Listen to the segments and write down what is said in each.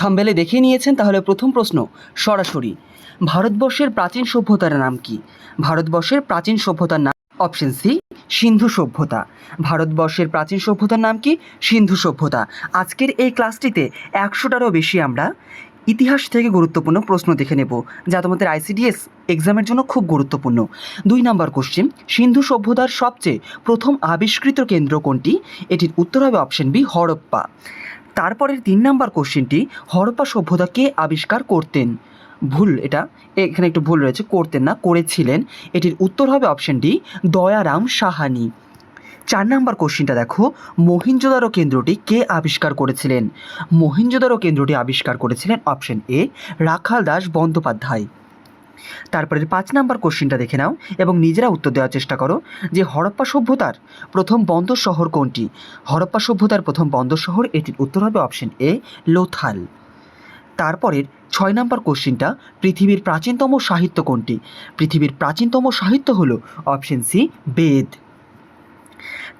থাম্বনেলে দেখে নিয়েছেন, তাহলে প্রথম প্রশ্ন সরাসরি। ভারতবর্ষের প্রাচীন সভ্যতার নাম কি? ভারতবর্ষের প্রাচীন সভ্যতার নাম অপশন সি সিন্ধু সভ্যতা। ভারতবর্ষের প্রাচীন সভ্যতার নাম কি? সিন্ধু সভ্যতা। আজকের এই ক্লাসটিতে 100টারও বেশি আমরা ইতিহাস থেকে গুরুত্বপূর্ণ প্রশ্ন দেখে নেব, যা তোমাদের আইসিডিএস এক্সামের জন্য খুব গুরুত্বপূর্ণ। 2 নম্বর কোশ্চেন, সিন্ধু সভ্যতার সবচেয়ে প্রথম আবিষ্কৃত কেন্দ্র কোনটি? এটির উত্তর হবে অপশন বি হরপ্পা। তারপরের 3 নম্বর কোশ্চেনটি, হরপ্পা সভ্যতা কে আবিষ্কার করতেন? ভুল, এখানে একটু ভুল রয়েছে, করতেন না, করেছিলেন। এটির উত্তর হবে অপশন ডি দয়ারাম সাহানি। 4 নম্বর কোশ্চেনটা দেখো, মহেঞ্জোদারো কেন্দ্রটি কে আবিষ্কার করেছিলেন? মহেঞ্জোদারো কেন্দ্রটি আবিষ্কার করেছিলেন অপশন এ রাখাল দাস বন্দ্যোপাধ্যায়। তারপরে 5 নম্বর কোশ্চেনটা দেখে নাও এবং নিজেরা উত্তর দেওয়ার চেষ্টা করো যে হরপ্পা সভ্যতার প্রথম বন্দর শহর কোনটি? হরপ্পা সভ্যতার প্রথম বন্দর শহর, এটির উত্তর হবে অপশন এ লোথাল। তারপরের 6 নম্বর কোশ্চেনটা, পৃথিবীর প্রাচীনতম সাহিত্য কোনটি? পৃথিবীর প্রাচীনতম সাহিত্য হলো অপশন সি বেদ।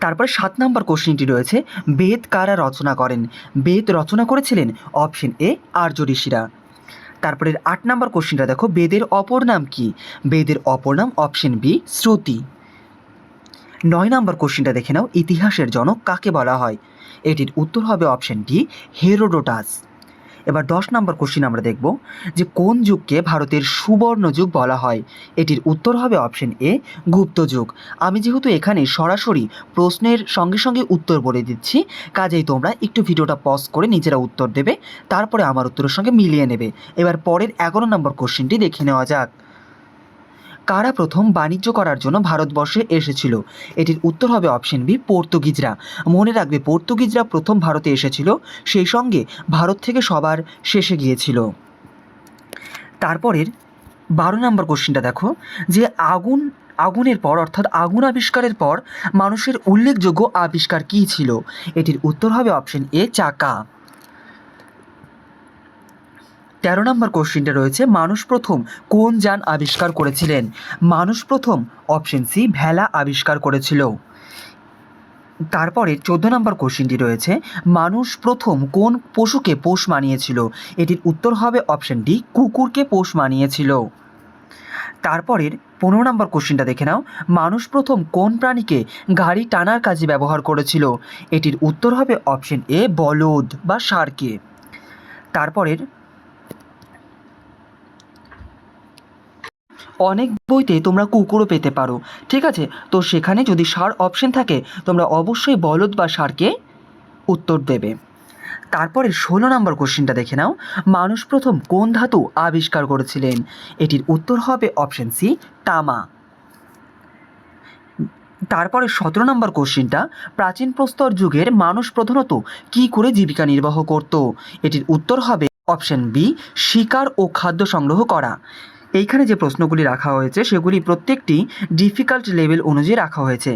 তারপরে 7 নম্বর কোশ্চেনটি রয়েছে, বেদ কারা রচনা করেন? বেদ রচনা করেছিলেন অপশন এ আর্য ঋষিরা। তারপরের 8 নম্বর কোশ্চেনটা দেখো, বেদের অপর নাম কি? বেদের অপর নাম অপশন বি শ্রুতি। 9 নম্বর কোশ্চেনটা দেখে নাও, ইতিহাসের জনক কাকে বলা হয়? এটির উত্তর হবে অপশন ডি হেরোডোটাস। এবার 10 নম্বর কোশ্চেন আমরা দেখব যে কোন যুগকে ভারতের সুবর্ণ যুগ বলা হয়? এটির উত্তর হবে অপশন এ গুপ্ত যুগ। আমি যেহেতু এখানে সরাসরি প্রশ্নের সঙ্গে সঙ্গে উত্তর বলে দিচ্ছি, কাজেই তোমরা একটু ভিডিওটা পজ করে নিজেরা উত্তর দেবে, তারপরে আমার উত্তরের সঙ্গে মিলিয়ে নেবে। এবার পরের 11 নম্বর কোশ্চেনটি দেখে নেওয়া যাক। কারা প্রথম বাণিজ্য করার জন্য ভারতবর্ষে এসেছিল? এটির উত্তর হবে অপশন বি পর্তুগিজরা। মনে রাখবে, পর্তুগিজরা প্রথম ভারতে এসেছিল, সেই সঙ্গে ভারত থেকে সবার শেষে গিয়েছিল। তারপরের 12 নম্বর কোশ্চেনটা দেখো, যে আগুনের পর অর্থাৎ আগুন আবিষ্কারের পর মানুষের উল্লেখযোগ্য আবিষ্কার কী ছিল? এটির উত্তর হবে অপশন এ চাকা। 13 নম্বর কোশ্চেনটা রয়েছে, মানুষ প্রথম কোন যান আবিষ্কার করেছিলেন? মানুষ প্রথম অপশন সি ভেলা আবিষ্কার করেছিল। তারপরে 14 নম্বর কোশ্চেনটি রয়েছে, মানুষ প্রথম কোন পশুকে পোষ মানিয়েছিল? এটির উত্তর হবে অপশন ডি কুকুরকে পোষ মানিয়েছিল। তারপরের 15 নম্বর কোশ্চেনটা দেখে নাও, মানুষ প্রথম কোন প্রাণীকে গাড়ি টানার কাজে ব্যবহার করেছিল? এটির উত্তর হবে অপশন এ বলদ বা ষাঁড়কে। তারপরের অনেক বইতে তোমরা কুকুরও পেতে পারো, ঠিক আছে? তো সেখানে যদি ষাঁড় অপশন থাকে, তোমরা অবশ্যই বলদ বা ষাঁড়কে উত্তর দেবে। তারপরে 16 নম্বর কোশ্চেনটা দেখে নাও, মানুষ প্রথম কোন ধাতু আবিষ্কার করেছিলেন? এটির উত্তর হবে অপশন সি তামা। তারপরে 17 নম্বর কোশ্চেনটা, প্রাচীন প্রস্তর যুগের মানুষ প্রধানত কী করে জীবিকা নির্বাহ করত? এটির উত্তর হবে অপশন বি শিকার ও খাদ্য সংগ্রহ করা। এইখানে যে প্রশ্নগুলি রাখা হয়েছে সেগুলি প্রত্যেকটি ডিফিকাল্ট লেভেল অনুযায়ী রাখা হয়েছে,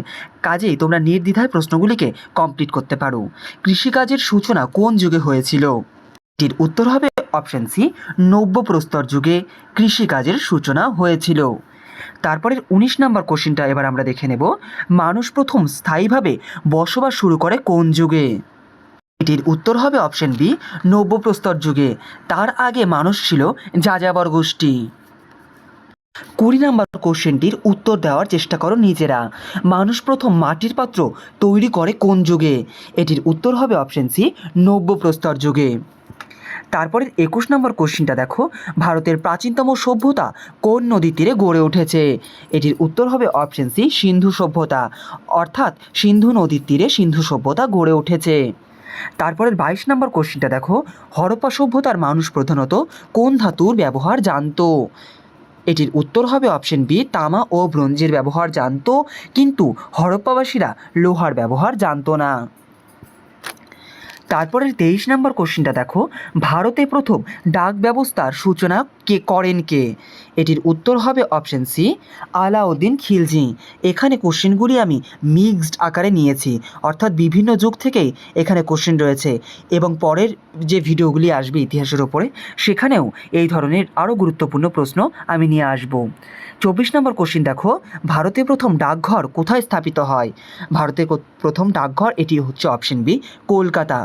কাজেই তোমরা নির্দ্বিধায় প্রশ্নগুলিকে কমপ্লিট করতে পারো। কৃষিকাজের সূচনা কোন যুগে হয়েছিল? এটির উত্তর হবে অপশন সি নব্য প্রস্তর যুগে কৃষিকাজের সূচনা হয়েছিল। তারপরের 19 নম্বর কোশ্চেনটা এবার আমরা দেখে নেব, মানুষ প্রথম স্থায়ীভাবে বসবাস শুরু করে কোন যুগে? এটির উত্তর হবে অপশন বি নব্য প্রস্তর যুগে। তার আগে মানুষ ছিল যাযাবর গোষ্ঠী। 20 নম্বর কোশ্চেনটির উত্তর দেওয়ার চেষ্টা করো নিজেরা। মানুষ প্রথম মাটির পাত্র তৈরি করে কোন যুগে? এটির উত্তর হবে অপশন সি নব্য প্রস্তর যুগে। তারপরের 21 নম্বর কোশ্চেনটা দেখো, ভারতের প্রাচীনতম সভ্যতা কোন নদীর তীরে গড়ে উঠেছে? এটির উত্তর হবে অপশন সি সিন্ধু সভ্যতা, অর্থাৎ সিন্ধু নদীর তীরে সিন্ধু সভ্যতা গড়ে উঠেছে। তারপরের 22 নম্বর কোশ্চেনটা দেখো, হরপ্পা সভ্যতার মানুষ প্রধানত কোন ধাতুর ব্যবহার জানতো? এটির উত্তর হবে অপশন বি তামা ও ব্রোঞ্জের ব্যবহার জানতো, কিন্তু হরপ্পাবাসীরা লোহার ব্যবহার জানতো না। তারপরের 23 নম্বর কোশ্চেনটা দেখো, ভারতে প্রথম ডাক ব্যবস্থার সূচনা করেন কে? এটির উত্তর হবে অপশন সি আলাউদ্দিন খিলজি। এখানে কোশ্চেনগুলি আমি মিক্সড আকারে নিয়েছি, অর্থাৎ বিভিন্ন যুগ থেকেই এখানে কোশ্চেন রয়েছে, এবং পরের যে ভিডিওগুলি আসবে ইতিহাসের ওপরে সেখানেও এই ধরনের আরও গুরুত্বপূর্ণ প্রশ্ন আমি নিয়ে আসব। 24 নম্বর কোশ্চেন দেখো, ভারতে প্রথম ডাকঘর কোথায় স্থাপিত হয়? ভারতের প্রথম ডাকঘর, এটি হচ্ছে অপশন বি কলকাতা।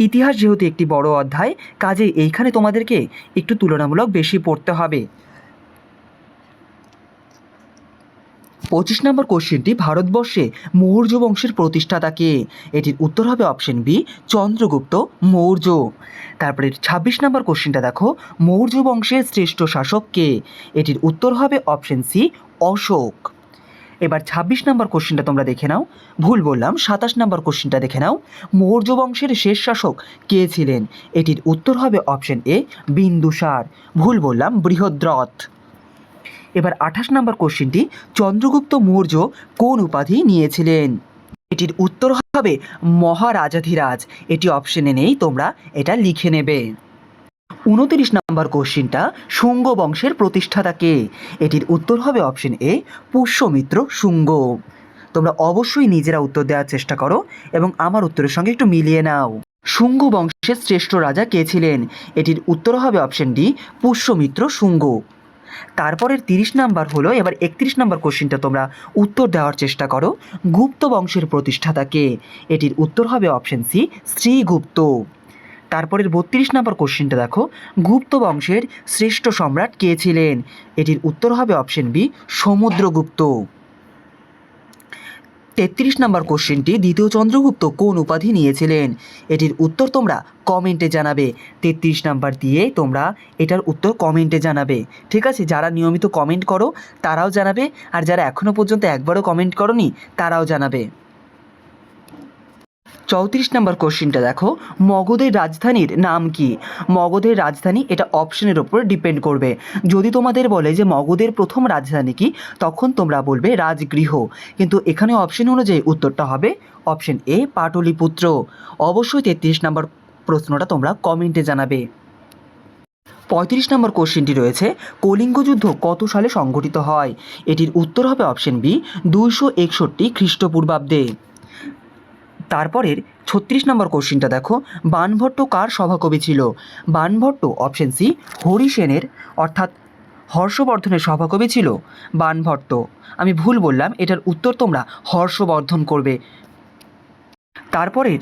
ইতিহাস যেহেতু একটি বড় অধ্যায়, কাজেই এইখানে তোমাদেরকে একটু তুলনামূলক বেশি পড়তে হবে। 25 নম্বর কোশ্চেনটি, ভারতবর্ষে মৌর্য বংশের প্রতিষ্ঠাতা কে? এটির উত্তর হবে অপশন বি, চন্দ্রগুপ্ত মৌর্য। তারপরে 26 নম্বর কোশ্চেনটা দেখো, মৌর্য বংশের শ্রেষ্ঠ শাসক কে? এটির উত্তর হবে অপশন সি, অশোক। এবার 26 নম্বর কোশ্চেনটা তোমরা দেখে নাও, ভুল বললাম, 27 নম্বর কোশ্চেনটা দেখে নাও, মৌর্য বংশের শেষ শাসক কে ছিলেন? এটির উত্তর হবে অপশন এ, বিন্দুসার। ভুল বললাম, বৃহদ্রথ। এবার 28 নম্বর কোশ্চেনটি, চন্দ্রগুপ্ত মৌর্য কোন উপাধি নিয়েছিলেন? এটির উত্তর হবে মহারাজাধিরাজ। এটি অপশনে নেই, তোমরা এটা লিখে নেবে। 29 নম্বর কোশ্চেনটা, শুঙ্গ বংশের প্রতিষ্ঠাতা কে? এটির উত্তর হবে অপশন এ, পুষ্যমিত্র শুঙ্গ। তোমরা অবশ্যই নিজেরা উত্তর দেওয়ার চেষ্টা করো এবং আমার উত্তরের সঙ্গে একটু মিলিয়ে নাও। শুঙ্গ বংশের শ্রেষ্ঠ রাজা কে ছিলেন? এটির উত্তর হবে অপশন ডি, পুষ্যমিত্র শুঙ্গ। তারপরের 30 নাম্বার হলো, এবার 31 নম্বর কোশ্চেনটা তোমরা উত্তর দেওয়ার চেষ্টা করো, গুপ্ত বংশের প্রতিষ্ঠাতা কে? এটির উত্তর হবে অপশন সি, শ্রীগুপ্ত। তারপরের 32 নম্বর কোশ্চেনটা দেখো, গুপ্ত বংশের শ্রেষ্ঠ সম্রাট কে ছিলেন? এটির উত্তর হবে অপশন বি, সমুদ্রগুপ্ত। 33 নম্বর কোশ্চেনটি, দ্বিতীয় চন্দ্রগুপ্ত কোন উপাধি নিয়েছিলেন? এটির উত্তর তোমরা কমেন্টে জানাবে। 33 নাম্বার দিয়ে তোমরা এটার উত্তর কমেন্টে জানাবে, ঠিক আছে? যারা নিয়মিত কমেন্ট করো তারাও জানাবে, আর যারা এখনও পর্যন্ত একবারও কমেন্ট করোনি তারাও জানাবে। 34 নম্বর কোশ্চেনটা দেখো, মগধের রাজধানীর নাম কি? মগধের রাজধানী, এটা অপশনের ওপর ডিপেন্ড করবে। যদি তোমাদের বলে যে মগধের প্রথম রাজধানী কি, তখন তোমরা বলবে রাজগৃহ, কিন্তু এখানে অপশন অনুযায়ী উত্তরটা হবে অপশন এ, পাটলিপুত্র। অবশ্যই 33 নম্বর প্রশ্নটা তোমরা কমেন্টে জানাবে। 35 নম্বর কোশ্চেনটি রয়েছে, কলিঙ্গ যুদ্ধ কত সালে সংঘটিত হয়? এটির উত্তর হবে অপশন বি, 261 খ্রিস্টপূর্বাব্দে। তারপরের 36 নম্বর কোশ্চেনটা দেখো, বাণভট্ট কার সভাকবি ছিল? বাণভট্ট অপশন সি, হরিসেনের অর্থাৎ হর্ষবর্ধনের সভাকবি ছিল বাণভট্ট। আমি ভুল বললাম, এটার উত্তর তোমরা হর্ষবর্ধন করবে। তারপরের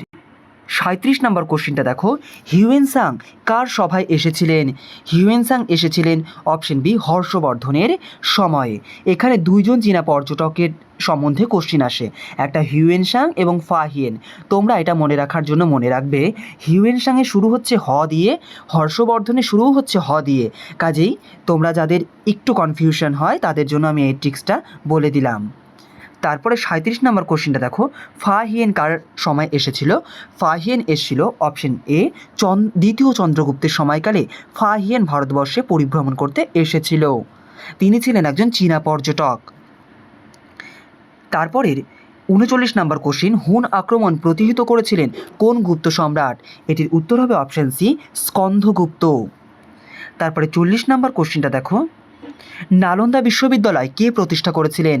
37 নম্বর কোশ্চেনটা দেখো, হিউয়েন সাং কার সভায় এসেছিলেন? হিউয়েন সাং এসেছিলেন অপশন বি, হর্ষবর্ধনের সময়ে। এখানে দুইজন চীনা পর্যটকের সম্বন্ধে কোশ্চিন আসে, একটা হিউয়েন সাং এবং ফা হিয়েন। তোমরা এটা মনে রাখার জন্য মনে রাখবে, হিউয়েন সাংয়ে শুরু হচ্ছে হ দিয়ে, হর্ষবর্ধনের শুরুও হচ্ছে হ দিয়ে। কাজেই তোমরা যাদের একটু কনফিউশন হয় তাদের জন্য আমি এই ট্রিক্সটা বলে দিলাম। তারপরে 37 নম্বর কোশ্চেনটা দেখো, ফা হিয়েন কার সময় এসেছিল? ফা হিয়েন এসেছিল অপশন এ, দ্বিতীয় চন্দ্রগুপ্তের সময়কালে ফা হিয়েন ভারতবর্ষে পরিভ্রমণ করতে এসেছিল। তিনি ছিলেন একজন চীনা পর্যটক। তারপরের 39 নম্বর কোশ্চেন, হুন আক্রমণ প্রতিহত করেছিলেন কোন গুপ্ত সম্রাট? এটির উত্তর হবে অপশন সি, স্কন্ধগুপ্ত। তারপরে 40 নম্বর কোশ্চেনটা দেখো, নালন্দা বিশ্ববিদ্যালয় কে প্রতিষ্ঠা করেছিলেন?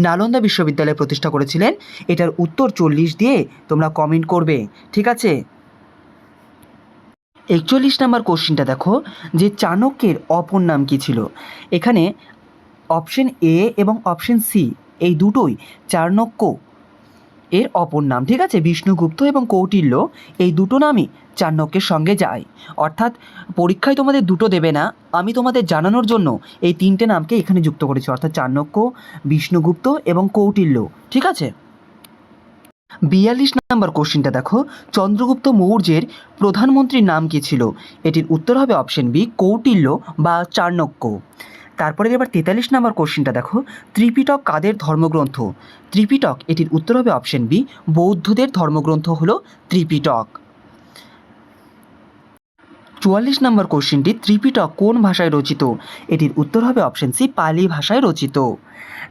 নালন্দা বিশ্ববিদ্যালয় প্রতিষ্ঠা করেছিলেন, এটার উত্তর 40 দিয়ে তোমরা কমেন্ট করবে, ঠিক আছে? 41 নম্বর কোশ্চেনটা দেখো, যে চাণক্যের অপর নাম কি ছিল? এখানে অপশন এ এবং অপশন সি এই দুটোই চাণক্য এর অপর নাম, ঠিক আছে? বিষ্ণুগুপ্ত এবং কৌটিল্য এই দুটো নামই চাণক্যের সঙ্গে যায়। অর্থাৎ পরীক্ষায় তোমাদের দুটো দেবে না, আমি তোমাদের জানানোর জন্য এই তিনটে নামকে এখানে যুক্ত করেছি, অর্থাৎ চাণক্য, বিষ্ণুগুপ্ত এবং কৌটিল্য, ঠিক আছে? 42 নম্বর কোশ্চেনটা দেখো, চন্দ্রগুপ্ত মৌর্যের প্রধানমন্ত্রীর নাম কী ছিল? এটির উত্তর হবে অপশন বি, কৌটিল্য বা চাণক্য। তারপরে এবার 43 নম্বর কোশ্চেনটা দেখো, ত্রিপিটক কাদের ধর্মগ্রন্থ? ত্রিপিটক, এটির উত্তর হবে অপশন বি, বৌদ্ধদের ধর্মগ্রন্থ হলো ত্রিপিটক। 44 নম্বর কোশ্চেনটি, ত্রিপিটক কোন ভাষায় রচিত? এটির উত্তর হবে অপশন সি, পালি ভাষায় রচিত।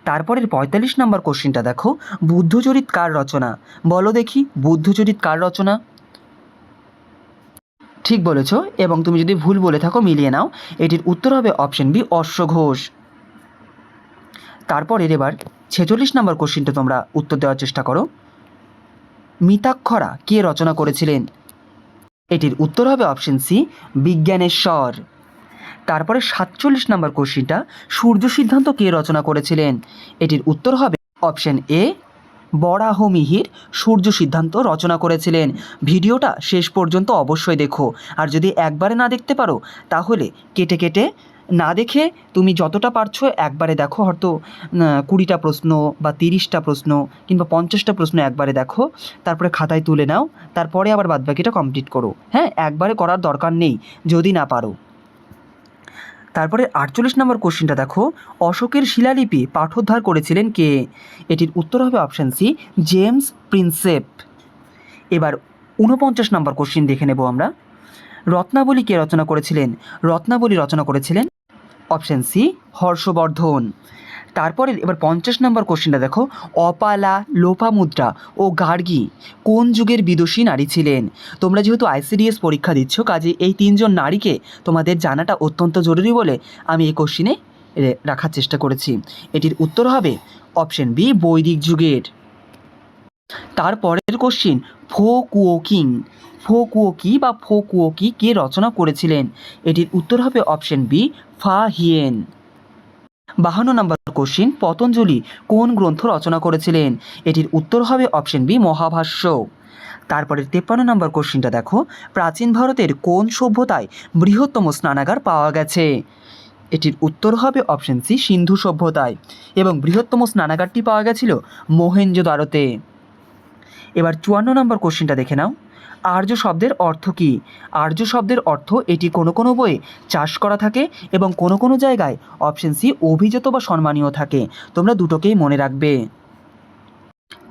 তারপরের 45 নম্বর কোশ্চেনটা দেখো, বুদ্ধচরিত কার রচনা? বলো দেখি, বুদ্ধচরিত কার রচনা? ঠিক বলেছ, এবং তুমি যদি ভুল বলে থাকো মিলিয়ে নাও, এটির উত্তর হবে অপশন বি, অশ্বঘোষ। তারপরের এবার 46 নম্বর কোশ্চেনটা তোমরা উত্তর দেওয়ার চেষ্টা করো, মিতাক্ষরা কে রচনা করেছিলেন? এটির উত্তর হবে অপশন সি, বিজ্ঞানেশ্বর। তারপরে 47 নম্বর কোশ্চেনটা, সূর্য সিদ্ধান্ত কে রচনা করেছিলেন? এটির উত্তর হবে অপশন এ, বরাহমিহির সূর্য সিদ্ধান্ত রচনা করেছিলেন। ভিডিওটা শেষ পর্যন্ত অবশ্যই দেখো, আর যদি একবারে না দেখতে পারো তাহলে কেটে কেটে না দেখে তুমি যতটা পারছো একবারে দেখো, হয়তো 20টা প্রশ্ন বা 30টা প্রশ্ন কিংবা 50টা প্রশ্ন একবারে দেখো, তারপরে খাতায় তুলে নাও, তারপরে আবার বাদবাকিটা কমপ্লিট করো। হ্যাঁ, একবারে করার দরকার নেই যদি না পারো। তারপরে 48 নম্বর কোশ্চেনটা দেখো, অশোকের শিলালিপি পাঠোদ্ধার করেছিলেন কে? এটির উত্তর হবে অপশান সি, জেমস প্রিন্সেপ। এবার 49 নম্বর কোশ্চেন দেখে নেব আমরা। রত্নাবলী কে রচনা করেছিলেন? রত্নাবলী রচনা করেছিলেন অপশান সি, হর্ষবর্ধন। তারপরে এবার 50 নম্বর কোশ্চেনটা দেখো, অপালা, লোপামুদ্রা ও গার্গী কোন যুগের বিদুষী নারী ছিলেন? তোমরা যেহেতু আইসিডিএস পরীক্ষা দিচ্ছ, কাজে এই 3জন নারীকে তোমাদের জানাটা অত্যন্ত জরুরি বলে আমি এই কোশ্চেনে রাখার চেষ্টা করেছি। এটির উত্তর হবে অপশান বি, বৈদিক যুগের। তারপরের কোশ্চিন, ফোকুওকিং, ফোকুওকি বা ফোকুওকি কে রচনা করেছিলেন? এটির উত্তর হবে অপশান বি, ফা হিয়েন। 52 নম্বর কোশ্চিন, পতঞ্জলি কোন গ্রন্থ রচনা করেছিলেন? এটির উত্তর হবে অপশান বি, মহাভাষ্য। তারপরে 53 নম্বর কোশ্চিনটা দেখো, প্রাচীন ভারতের কোন সভ্যতায় বৃহত্তম স্নানাগার পাওয়া গেছে? এটির উত্তর হবে অপশান সি, সিন্ধু সভ্যতায়, এবং বৃহত্তম স্নানাগারটি পাওয়া গেছিল মোহেনজোদারোতে। এবার 54 নম্বর কোশ্চেনটা দেখে নাও, আর্য শব্দের অর্থ কী? আর্য শব্দের অর্থ, এটি কোনো কোনো বইয়ে চাষ করা থাকে এবং কোনো কোনো জায়গায় অপশান সি, অভিজাত বা সম্মানীয় থাকে। তোমরা দুটোকেই মনে রাখবে।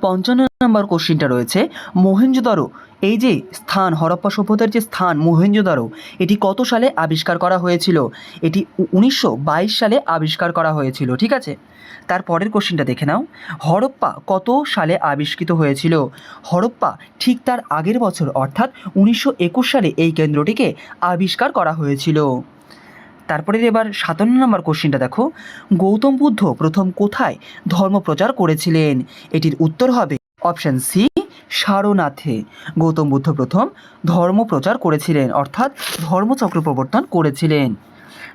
55 নম্বর কোশ্চেনটা রয়েছে, মোহেনজোদারো এই যে স্থান, হরপ্পা সভ্যতার যে স্থান মোহেনজোদারো, এটি কত সালে আবিষ্কার করা হয়েছিল? এটি 1922 সালে আবিষ্কার করা হয়েছিল, ঠিক আছে। তারপরের কোশ্চেনটা দেখে নাও, হরপ্পা কত সালে আবিষ্কৃত হয়েছিল? হরপ্পা ঠিক তার আগের বছর অর্থাৎ 1921 সালে এই কেন্দ্রটিকে আবিষ্কার করা হয়েছিল। তারপরে এবার 57 নম্বর কোশ্চেনটা দেখো, গৌতম বুদ্ধ প্রথম কোথায় ধর্মপ্রচার করেছিলেন? এটির উত্তর হবে অপশান সি, সারনাথে। গৌতম বুদ্ধ প্রথম ধর্মপ্রচার করেছিলেন, অর্থাৎ ধর্মচক্র প্রবর্তন করেছিলেন।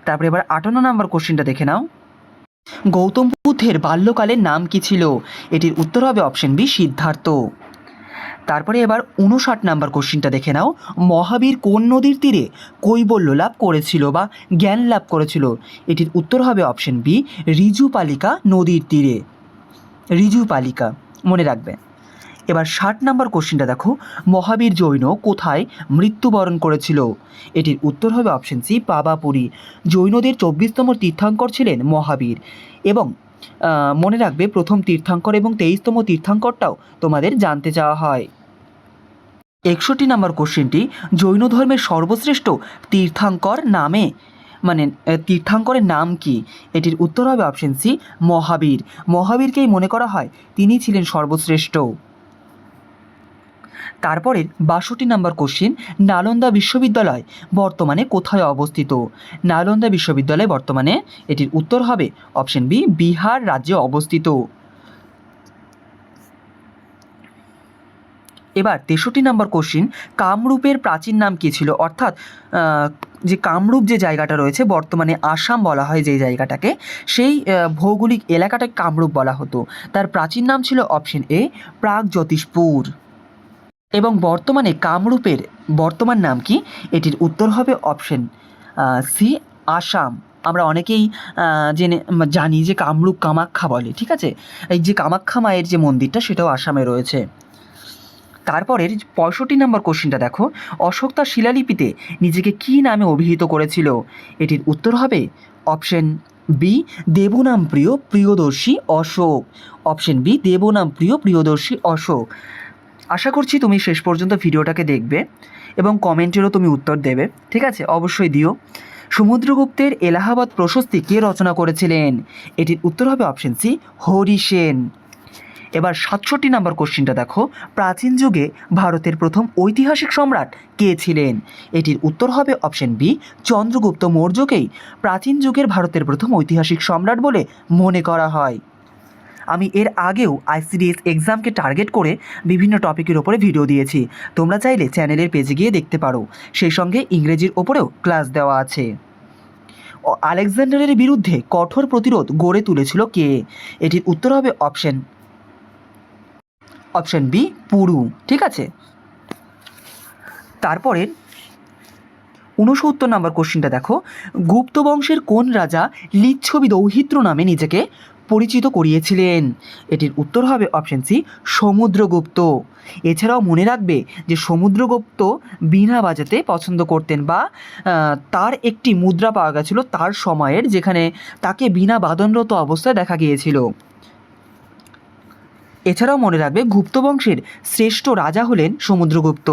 তারপরে এবার 58 নম্বর কোশ্চেনটা দেখে নাও, গৌতম বুদ্ধের বাল্যকালের নাম কি ছিল? এটির উত্তর হবে অপশান বি, সিদ্ধার্থ। তারপরে এবার 59 নম্বর কোশ্চেনটা দেখে নাও, মহাবীর কোন নদীর তীরে কৈবল্য লাভ করেছিল বা জ্ঞান লাভ করেছিল? এটির উত্তর হবে অপশান বি, ঋজুপালিকা নদীর তীরে। ঋজুপালিকা মনে রাখবে। এবার 60 নম্বর কোশ্চেনটা দেখো, মহাবীর জৈন কোথায় মৃত্যুবরণ করেছিল? এটির উত্তর হবে অপশান সি, পাবাপুরী। জৈনদের 24তম তীর্থঙ্কর ছিলেন মহাবীর, এবং মনে রাখবে প্রথম তীর্থঙ্কর এবং 23তম তীর্থঙ্করটাও তোমাদের জানতে চাওয়া হয়। 61 নম্বর কোশ্চেনটি, জৈন ধর্মের সর্বশ্রেষ্ঠ তীর্থঙ্কর নামে তীর্থঙ্করের নাম কি? এটির উত্তর হবে অপশান সি, মহাবীর। মহাবীরকেই মনে করা হয় তিনি ছিলেন সর্বশ্রেষ্ঠ। তারপরে 62 নম্বর কোশ্চেন, নালন্দা বিশ্ববিদ্যালয় বর্তমানে কোথায় অবস্থিত? নালন্দা বিশ্ববিদ্যালয় বর্তমানে, এটির উত্তর হবে অপশান বি, বিহার রাজ্যে অবস্থিত। এবার 63 নম্বর কোশ্চেন, কামরূপের প্রাচীন নাম কী ছিল? অর্থাৎ যে কামরূপ যে জায়গাটা রয়েছে, বর্তমানে আসাম বলা হয় যেই জায়গাটাকে, সেই ভৌগোলিক এলাকাটাকে কামরূপ বলা হতো। তার প্রাচীন নাম ছিল অপশান এ, প্রাগজ্যোতিষপুর। এবং বর্তমানে কামরূপের বর্তমান নাম কি? এটির উত্তর হবে অপশান সি, আসাম। আমরা অনেকেই জানি যে কামরূপ কামাখ্যা বলে, ঠিক আছে। এই যে কামাখ্যা মায়ের যে মন্দিরটা, সেটাও আসামে রয়েছে। তারপরের 65 নম্বর কোশ্চেনটা দেখো, অশোক তার শিলালিপিতে নিজেকে কী নামে অভিহিত করেছিল? এটির উত্তর হবে অপশান বি, দেবনাম প্রিয় প্রিয়দর্শী অশোক। অপশান বি, দেবনাম প্রিয় প্রিয়দর্শী অশোক। আশা করছি তুমি শেষ পর্যন্ত ভিডিওটাকে দেখবে এবং কমেন্টেরও তুমি উত্তর দেবে, ঠিক আছে, অবশ্যই দিও। সমুদ্রগুপ্তের এলাহাবাদ প্রশস্তি কে রচনা করেছিলেন? এটির উত্তর হবে অপশান সি, হরিসেন। এবার 67 নম্বর কোশ্চেনটা দেখো, প্রাচীন যুগে ভারতের প্রথম ঐতিহাসিক সম্রাট কে ছিলেন? এটির উত্তর হবে অপশান বি, চন্দ্রগুপ্ত মৌর্যকেই প্রাচীন যুগের ভারতের প্রথম ঐতিহাসিক সম্রাট বলে মনে করা হয়। আমি এর আগেও আইসিডিএস এক্সামকে টার্গেট করে বিভিন্ন টপিকের ওপরে ভিডিও দিয়েছি, তোমরা চাইলে চ্যানেলের পেজে গিয়ে দেখতে পারো। সেই সঙ্গে ইংরেজির ওপরেও ক্লাস দেওয়া আছে। আলেকজান্ডারের বিরুদ্ধে কঠোর প্রতিরোধ গড়ে তুলেছিল কে? এটির উত্তর হবে অপশান অপশন বি পুরু। ঠিক আছে, তারপরে 69 নম্বর কোশ্চিনটা দেখো, গুপ্ত বংশের কোন রাজা লিচ্ছবি দৌহিত্র নামে নিজেকে পরিচিত করিয়েছিলেন? এটির উত্তর হবে অপশন সি সমুদ্রগুপ্ত। এছাড়াও মনে রাখবে যে সমুদ্রগুপ্ত বীণা বাজাতে পছন্দ করতেন, বা তার একটি মুদ্রা পাওয়া গেছিল তার সময়ের, যেখানে তাকে বীণা বাদনরত অবস্থায় দেখা গিয়েছিল। এছাড়াও মনে রাখবে গুপ্ত বংশের শ্রেষ্ঠ রাজা হলেন সমুদ্রগুপ্ত।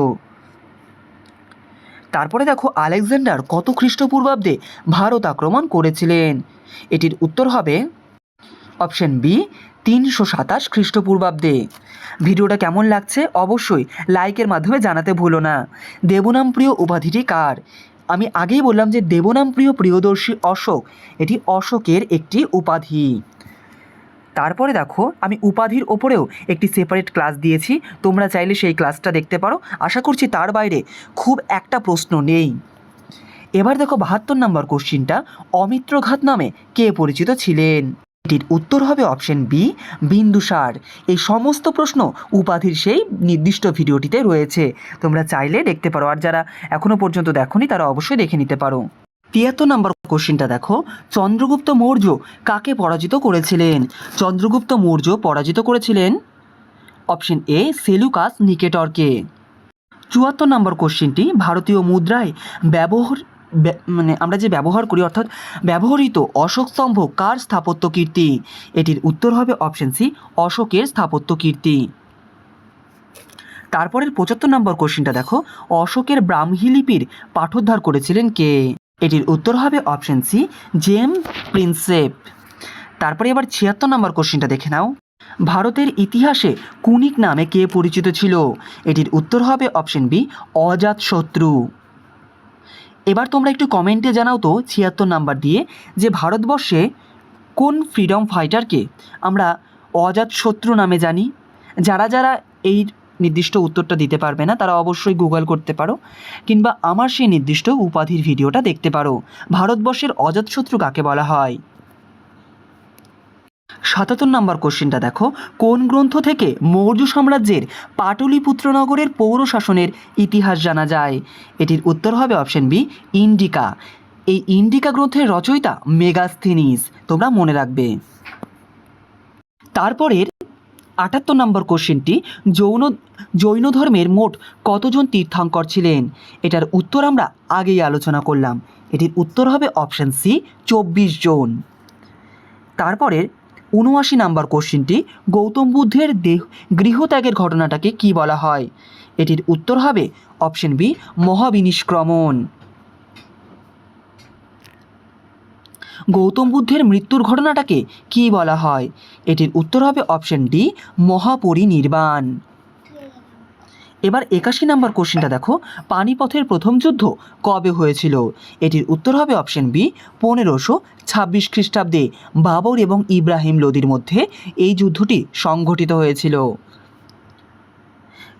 তারপরে দেখো, আলেকজান্ডার কত খ্রিস্টপূর্বাব্দে ভারত আক্রমণ করেছিলেন? এটির উত্তর হবে অপশন বি 327 খ্রিস্টপূর্বাব্দে। ভিডিওটা কেমন লাগছে অবশ্যই লাইকের মাধ্যমে জানাতে ভুলো না। দেবনাম প্রিয় উপাধিটি কার? আমি আগেই বললাম যে দেবনাম প্রিয় প্রিয়দর্শী অশোক, এটি অশোকের একটি উপাধি। তারপরে দেখো, আমি উপাধির ওপরেও একটি সেপারেট ক্লাস দিয়েছি, তোমরা চাইলে সেই ক্লাসটা দেখতে পারো। আশা করছি তার বাইরে খুব একটা প্রশ্ন নেই। এবার দেখো 72 নম্বর কোশ্চিনটা, অমিত্রঘাত নামে কে পরিচিত ছিলেন? এটির উত্তর হবে অপশন বি বিন্দুসার। এই সমস্ত প্রশ্ন উপাধির সেই নির্দিষ্ট ভিডিওটিতে রয়েছে, তোমরা চাইলে দেখতে পারো, আর যারা এখনও পর্যন্ত দেখোনি তারা অবশ্যই দেখে নিতে পারো। 73 নম্বর কোশ্চিনটা দেখো, চন্দ্রগুপ্ত মৌর্য কাকে পরাজিত করেছিলেন? চন্দ্রগুপ্ত মৌর্য পরাজিত করেছিলেন অপশন এ সেলুকাস নিকেটরকে। 74 নম্বর কোশ্চিনটি, ভারতীয় মুদ্রায় আমরা যে ব্যবহার করি, অর্থাৎ ব্যবহৃত অশোক স্তম্ভ কার স্থাপত্য কীর্তি? এটির উত্তর হবে অপশন সি অশোকের স্থাপত্য কীর্তি। তারপরের 75 নম্বর কোশ্চিনটা দেখো, অশোকের ব্রাহ্মী লিপির পাঠোদ্ধার করেছিলেন কে? এটির উত্তর হবে অপশন সি জেমস প্রিন্সেপ। তারপরে এবার 76 নম্বর কোশ্চিনটা দেখে নাও, ভারতের ইতিহাসে কুনিক নামে কে পরিচিত ছিল? এটির উত্তর হবে অপশন বি অজাতশত্রু। এবার তোমরা একটু কমেন্টে জানাও তো 76 নাম্বার দিয়ে, যে ভারতবর্ষে কোন ফ্রিডম ফাইটারকে আমরা অজাতশত্রু নামে জানি? যারা যারা এই নির্দিষ্ট উত্তরটা দিতে পারবে না তারা অবশ্যই গুগল করতে পারো, কিংবা আমার সেই নির্দিষ্ট উপাধির ভিডিওটা দেখতে পারো। ভারতবর্ষের অজাতশত্রু কাকে বলা হয়? 77 নম্বর কোশ্চিনটা দেখো, কোন গ্রন্থ থেকে মৌর্য সাম্রাজ্যের পাটলিপুত্র নগরের পৌর শাসনের ইতিহাস জানা যায়? এটির উত্তর হবে অপশন বি ইন্ডিকা। এই ইন্ডিকা গ্রন্থের রচয়িতা মেগাস্থিনিস, তোমরা মনে রাখবে। তারপরের 78 নম্বর কোশ্চিনটি, জৈন ধর্মের মোট কতজন তীর্থঙ্কর ছিলেন? এটার উত্তর আমরা আগেই আলোচনা করলাম, এটির উত্তর হবে অপশন সি 24 জন। তারপরে 79 নম্বর কোশ্চিনটি, গৌতম বুদ্ধের গৃহত্যাগের ঘটনাটাকে কি বলা হয়? এটির উত্তর হবে অপশন বি মহাবিনিষ্ক্রমণ। গৌতম বুদ্ধের মৃত্যুর ঘটনাটাকে কি বলা হয়? এটির উত্তর হবে অপশন ডি মহাপরিনির্বাণ। এবার 81 নম্বর কোশ্চিনটা দেখো, পানিপথের প্রথম যুদ্ধ কবে হয়েছিল? এটির উত্তর হবে অপশন বি 1526 খ্রিস্টাব্দে বাবর এবং ইব্রাহিম লোদির মধ্যে এই যুদ্ধটি সংঘটিত হয়েছিল।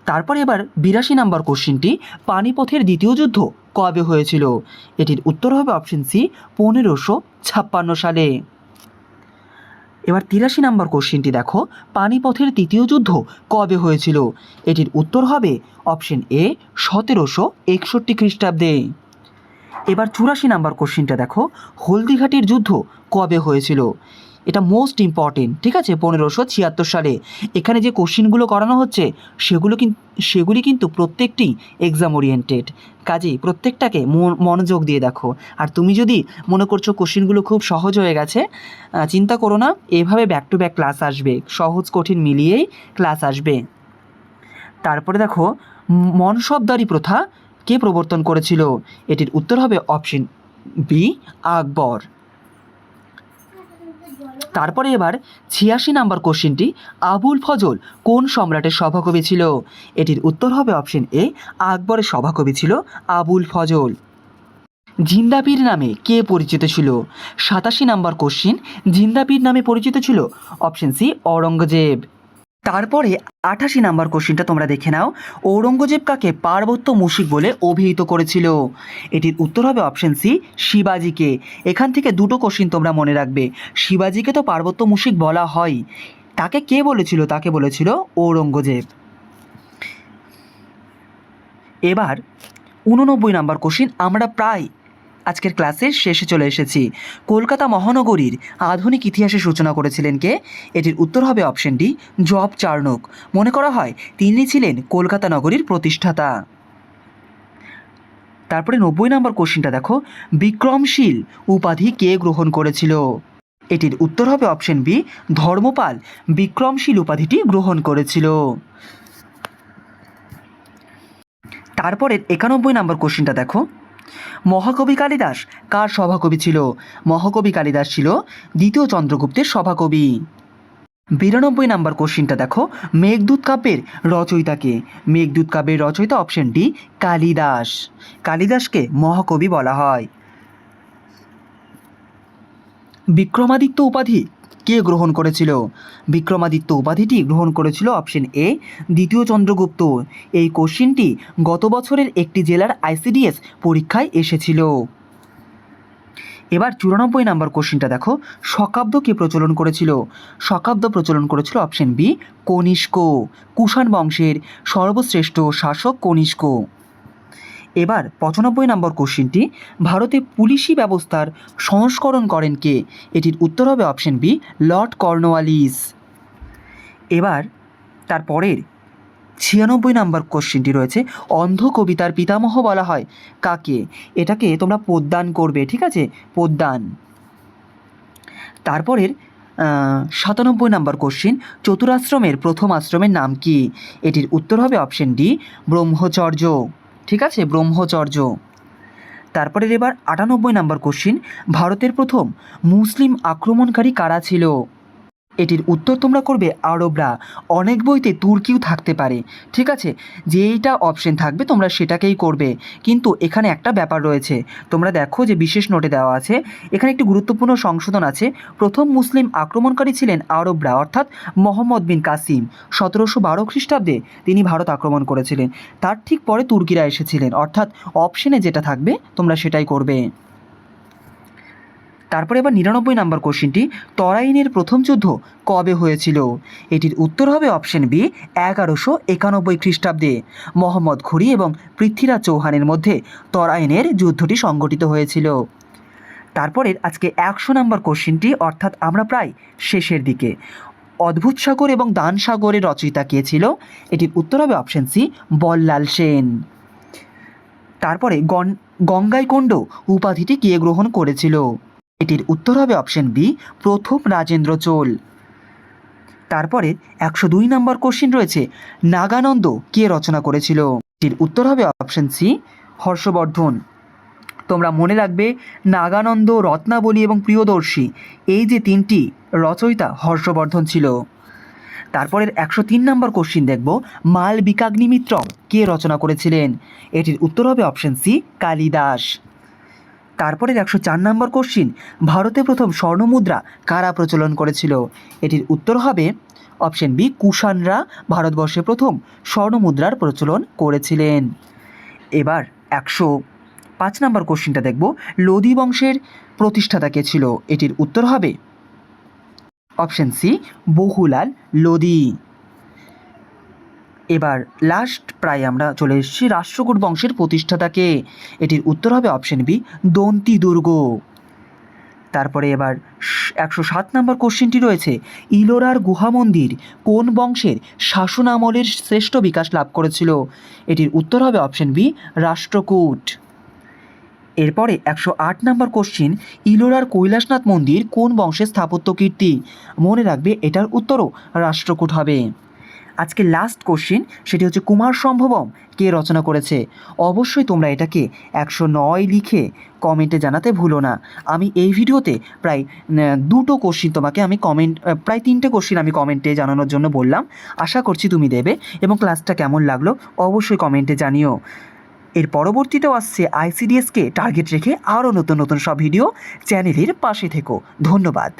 তারপর এবার 82 নম্বর কোশ্চিনটি, পানিপথের দ্বিতীয় যুদ্ধ কবে হয়েছিল? এটির উত্তর হবে অপশন সি 1556 সালে। এবার 83 নম্বর কোশ্চিনটি দেখো, পানিপথের তৃতীয় যুদ্ধ কবে হয়েছিল? এটির উত্তর হবে অপশন এ 1761 খ্রিস্টাব্দে। এবার 84 নম্বর কোশ্চিনটা দেখো, হলদিঘাটের যুদ্ধ কবে হয়েছিল? এটা মোস্ট ইম্পর্টেন্ট, ঠিক আছে, 1576 সালে। এখানে যে কোশ্চিনগুলো করানো হচ্ছে সেগুলি কিন্তু প্রত্যেকটি এক্সাম ওরিয়েন্টেড, কাজেই প্রত্যেকটাকে মনোযোগ দিয়ে দেখো। আর তুমি যদি মনে করছো কোশ্চিনগুলো খুব সহজ হয়ে গেছে, চিন্তা করো না, এভাবে ব্যাক টু ব্যাক ক্লাস আসবে, সহজ কঠিন মিলিয়েই ক্লাস আসবে। তারপরে দেখো, মনসবদারি প্রথা কে প্রবর্তন করেছিল? এটির উত্তর হবে অপশন বি আকবর। তারপরে এবার 86 নম্বর কোশ্চিনটি, আবুল ফজল কোন সম্রাটের সভাকবি ছিল? এটির উত্তর হবে অপশন এ আকবরের সভাকবি ছিল আবুল ফজল। জিন্দাপীর নামে কে পরিচিত ছিল? 87 নম্বর কোশ্চিন, জিন্দাপীর নামে পরিচিত ছিল অপশন সি ঔরঙ্গজেব। তারপরে 88 নম্বর কোশ্চিনটা তোমরা দেখে নাও, ঔরঙ্গজেব কাকে পার্বত্য মুশিক বলে অভিহিত করেছিল? এটির উত্তর হবে অপশন সি শিবাজিকে। এখান থেকে দুটো কোশ্চিন তোমরা মনে রাখবে, শিবাজিকে তো পার্বত্য মুশিক বলা হয়, তাকে কে বলেছিল? তাকে বলেছিল ঔরঙ্গজেব। এবার 89 নাম্বার কোশ্চিন। আমরা প্রায় আজকের ক্লাসের শেষে চলে এসেছি। কলকাতা মহানগরীর আধুনিক ইতিহাসের সূচনা করেছিলেন কে? এটির উত্তর হবে অপশন ডি, জব চার্নক। মনে করা হয় তিনি ছিলেন কলকাতা নগরীর প্রতিষ্ঠাতা। তারপরে 90 নাম্বার কোশ্চিনটা দেখো, বিক্রমশীল উপাধি কে গ্রহণ করেছিল? এটির উত্তর হবে অপশন বি, ধর্মপাল বিক্রমশীল উপাধিটি গ্রহণ করেছিল। তারপরে 91 নাম্বার কোশ্চিনটা দেখো, মহাকবি কালিদাস কার সভাকবি ছিল? মহাকবি কালিদাস ছিল দ্বিতীয় চন্দ্রগুপ্তের সভাকবি। 92 নাম্বার কোশ্চিনটা দেখো, মেঘদূত কাব্যের রচয়িতাকে? মেঘদূত কাব্যের রচয়িতা অপশন ডি, কালিদাস। কালিদাসকে মহাকবি বলা হয়। বিক্রমাদিত্য উপাধি কে গ্রহণ করেছিল? বিক্রমাদিত্য উপাধিটি গ্রহণ করেছিল অপশন এ, দ্বিতীয় চন্দ্রগুপ্ত। এই কোশ্চিনটি গত বছরের একটি জেলার আইসিডিএস পরীক্ষায় এসেছিল। এবার 94 নাম্বার কোশ্চিনটা দেখো, শকাব্দ কে প্রচলন করেছিল? শকাব্দ প্রচলন করেছিল অপশন বি, কনিষ্ক। কুষাণ বংশের সর্বশ্রেষ্ঠ শাসক কনিষ্ক। এবার 95 নম্বর কোশ্চিনটি, ভারতে পুলিশি ব্যবস্থার সংস্করণ করেন কে? এটির উত্তর হবে অপশন বি, লর্ড কর্নওয়ালিস। এবার তারপরের 96 নম্বর কোশ্চিনটি রয়েছে, অন্ধ কবিতার পিতামহ বলা হয় কাকে? এটাকে তোমরা পদ্যান করবে, ঠিক আছে, পদ্যান। তারপরের 97 নম্বর কোশ্চিন, চতুরাশ্রমের প্রথম আশ্রমের নাম কি? এটির উত্তর হবে অপশন ডি, ব্রহ্মচর্য। ঠিক আছে, ব্রহ্মচর্য। তারপরের এবার 98 নম্বর কোশ্চিন, ভারতের প্রথম মুসলিম আক্রমণকারী কারা ছিল? এটির উত্তর তোমরা করবে আরবরা। অনেক বইতে তুর্কিও থাকতে পারে, ঠিক আছে, যেইটা অপশন থাকবে তোমরা সেটাকেই করবে। কিন্তু এখানে একটা ব্যাপার রয়েছে, তোমরা দেখো যে বিশেষ নোটে দেওয়া আছে, এখানে একটি গুরুত্বপূর্ণ সংশোধন আছে। প্রথম মুসলিম আক্রমণকারী ছিলেন আরবরা, অর্থাৎ মোহাম্মদ বিন কাসিম। 1712 খ্রিস্টাব্দে তিনি ভারত আক্রমণ করেছিলেন। তার ঠিক পরে তুর্কিরা এসেছিলেন, অর্থাৎ অপশনে যেটা থাকবে তোমরা সেটাই করবে। তারপরে এবার 99 নম্বর কোশ্চিনটি, তরাইনের প্রথম যুদ্ধ কবে হয়েছিল? এটির উত্তর হবে অপশন বি, 1191 খ্রিস্টাব্দে। মোহাম্মদ ঘুরি এবং পৃথ্বীরাজ চৌহানের মধ্যে তরাইনের যুদ্ধটি সংগঠিত হয়েছিল। তারপরের আজকে 100 নম্বর কোশ্চিনটি, অর্থাৎ আমরা প্রায় শেষের দিকে, অদ্ভুত সাগর এবং দান সাগরের রচয়িতা কে ছিল? এটির উত্তর হবে অপশন সি, বল্লাল সেন। তারপরে গঙ্গাইকোন্ড উপাধিটি কে গ্রহণ করেছিল? এটির উত্তর হবে অপশন বি, প্রথম রাজেন্দ্র চোল। তারপরে 102 নম্বর কোশ্চিন রয়েছে, নাগানন্দ কে রচনা করেছিল? এটির উত্তর হবে অপশন সি, হর্ষবর্ধন। তোমরা মনে রাখবে, নাগানন্দ, রত্নাবলী এবং প্রিয়দর্শী, এই যে তিনটি রচয়িতা হর্ষবর্ধন ছিল। তারপরের 103 নম্বর কোশ্চিন দেখব, মালবিকাগ্নিমিত্র কে রচনা করেছিলেন? এটির উত্তর হবে অপশন সি, কালিদাস। তারপরের 104 নম্বর কোশ্চিন, ভারতে প্রথম স্বর্ণমুদ্রা কারা প্রচলন করেছিল? এটির উত্তর হবে অপশন বি, কুষাণরা ভারতবর্ষে প্রথম স্বর্ণমুদ্রার প্রচলন করেছিলেন। এবার 105 নম্বর কোশ্চিনটা দেখব, লোদি বংশের প্রতিষ্ঠাতা কে ছিল? এটির উত্তর হবে অপশন সি, বহুলাল লোদি। এবার লাস্ট প্রায় আমরা চলে এসেছি, রাষ্ট্রকূট বংশের প্রতিষ্ঠাতাকে? এটির উত্তর হবে অপশন বি, দন্তি দুর্গ। তারপরে এবার 107 নম্বর কোশ্চিনটি রয়েছে, ইলোরার গুহা মন্দির কোন বংশের শাসন আমলের শ্রেষ্ঠ বিকাশ লাভ করেছিল? এটির উত্তর হবে অপশন বি, রাষ্ট্রকূট। এরপরে 108 নম্বর কোশ্চিন, ইলোরার কৈলাসনাথ মন্দির কোন বংশের স্থাপত্য কীর্তি? মনে রাখবে এটার উত্তরও রাষ্ট্রকূট হবে। আজকে লাস্ট কোশ্চিন, সেটি হচ্ছে কুমার সম্ভবম কে রচনা করেছে? অবশ্যই তোমরা এটাকে 109 লিখে কমেন্টে জানাতে ভুলো না। আমি এই ভিডিওতে প্রায় 2টো কোশ্চিন তোমাকে আমি প্রায় 3টে কোশ্চিন আমি কমেন্টে জানানোর জন্য বললাম। আশা করছি তুমি দেবে, এবং ক্লাসটা কেমন লাগলো অবশ্যই কমেন্টে জানিও। এর পরবর্তীতেও আসছে আইসিডিএসকে টার্গেট রেখে আরও নতুন নতুন সব ভিডিও। চ্যানেলের পাশে থেকো। ধন্যবাদ।